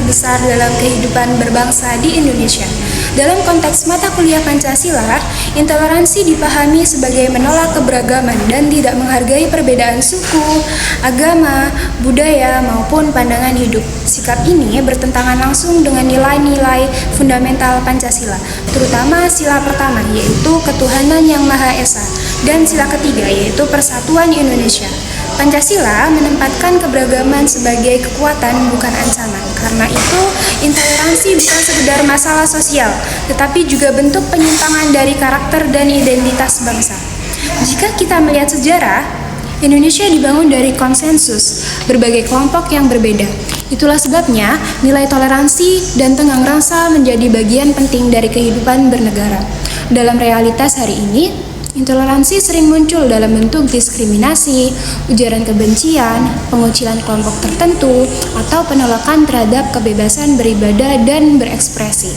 besar dalam kehidupan berbangsa di Indonesia. Dalam konteks mata kuliah Pancasila, intoleransi dipahami sebagai menolak keberagaman dan tidak menghargai perbedaan suku, agama, budaya, maupun pandangan hidup. Sikap ini bertentangan langsung dengan nilai-nilai fundamental Pancasila, terutama sila pertama yaitu ketuhanan yang Maha Esa dan sila ketiga yaitu persatuan Indonesia. Pancasila menempatkan keberagaman sebagai kekuatan bukan ancaman. Karena itu, intoleransi bukan sekedar masalah sosial, tetapi juga bentuk penyimpangan dari karakter dan identitas bangsa. Jika kita melihat sejarah, Indonesia dibangun dari konsensus berbagai kelompok yang berbeda. Itulah sebabnya nilai toleransi dan tenggang rasa menjadi bagian penting dari kehidupan bernegara. Dalam realitas hari ini, intoleransi sering muncul dalam bentuk diskriminasi, ujaran kebencian, pengucilan kelompok tertentu, atau penolakan terhadap kebebasan beribadah dan berekspresi.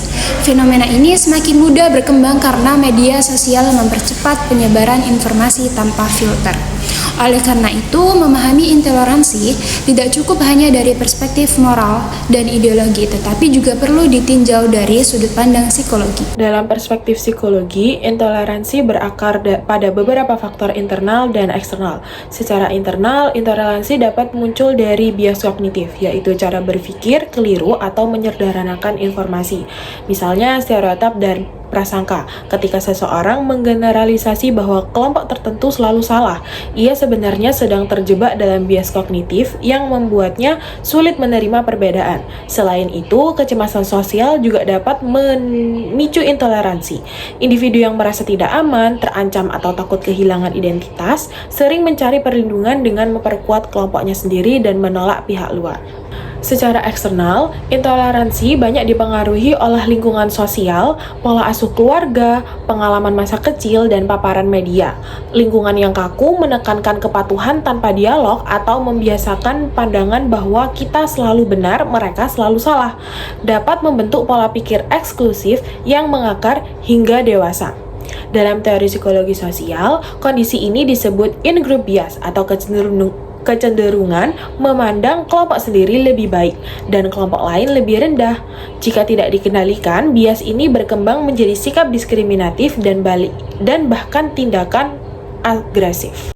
Fenomena ini semakin mudah berkembang karena media sosial mempercepat penyebaran informasi tanpa filter. Oleh karena itu, memahami intoleransi tidak cukup hanya dari perspektif moral dan ideologi, tetapi juga perlu ditinjau dari sudut pandang psikologi. Dalam perspektif psikologi, intoleransi berakar pada beberapa faktor internal dan eksternal. Secara internal, intoleransi dapat muncul dari bias kognitif, yaitu cara berpikir keliru atau menyederhanakan informasi. Misalnya, stereotip dan prasangka. Ketika seseorang menggeneralisasi bahwa kelompok tertentu selalu salah, ia sebenarnya sedang terjebak dalam bias kognitif yang membuatnya sulit menerima perbedaan. Selain itu, kecemasan sosial juga dapat memicu intoleransi. Individu yang merasa tidak aman, terancam atau takut kehilangan identitas, sering mencari perlindungan dengan memperkuat kelompoknya sendiri dan menolak pihak luar. Secara eksternal, intoleransi banyak dipengaruhi oleh lingkungan sosial, pola asuh keluarga, pengalaman masa kecil, dan paparan media. Lingkungan yang kaku menekankan kepatuhan tanpa dialog atau membiasakan pandangan bahwa kita selalu benar, mereka selalu salah, dapat membentuk pola pikir eksklusif yang mengakar hingga dewasa. Dalam teori psikologi sosial, kondisi ini disebut in-group bias atau kecenderungan memandang kelompok sendiri lebih baik dan kelompok lain lebih rendah. Jika tidak dikendalikan, bias ini berkembang menjadi sikap diskriminatif dan bahkan tindakan agresif.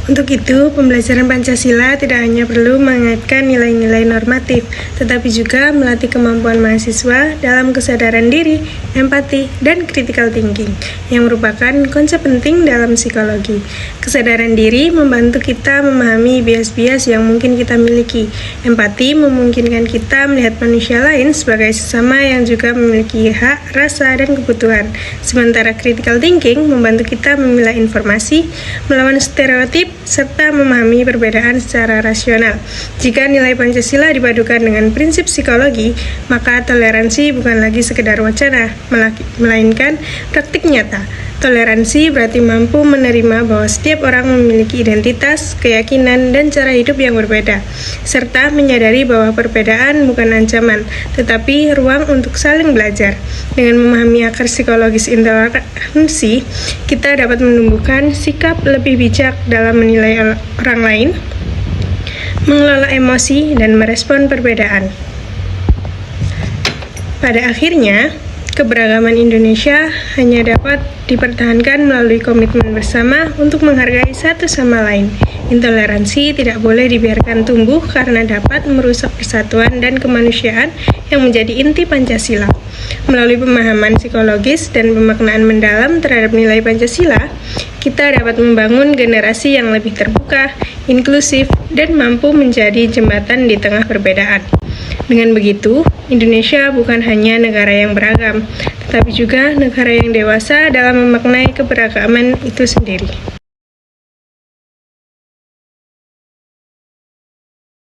Untuk itu, pembelajaran Pancasila tidak hanya perlu mengaitkan nilai-nilai normatif, tetapi juga melatih kemampuan mahasiswa dalam kesadaran diri, empati, dan critical thinking, yang merupakan konsep penting dalam psikologi. Kesadaran diri membantu kita memahami bias-bias yang mungkin kita miliki. Empati memungkinkan kita melihat manusia lain sebagai sesama yang juga memiliki hak, rasa, dan kebutuhan. Sementara critical thinking membantu kita memilah informasi, melawan stereotip, serta memahami perbedaan secara rasional. Jika nilai Pancasila dipadukan dengan prinsip psikologi, maka toleransi bukan lagi sekedar wacana, melainkan praktik nyata. Toleransi berarti mampu menerima bahwa setiap orang memiliki identitas, keyakinan, dan cara hidup yang berbeda, serta menyadari bahwa perbedaan bukan ancaman, tetapi ruang untuk saling belajar. Dengan memahami akar psikologis intoleransi, kita dapat menumbuhkan sikap lebih bijak dalam menilai orang lain, mengelola emosi, dan merespon perbedaan. Pada akhirnya, keberagaman Indonesia hanya dapat dipertahankan melalui komitmen bersama untuk menghargai satu sama lain. Intoleransi tidak boleh dibiarkan tumbuh karena dapat merusak persatuan dan kemanusiaan yang menjadi inti Pancasila. Melalui pemahaman psikologis dan pemaknaan mendalam terhadap nilai Pancasila, kita dapat membangun generasi yang lebih terbuka, inklusif, dan mampu menjadi jembatan di tengah perbedaan. Dengan begitu, Indonesia bukan hanya negara yang beragam, tetapi juga negara yang dewasa dalam memaknai keberagaman itu sendiri.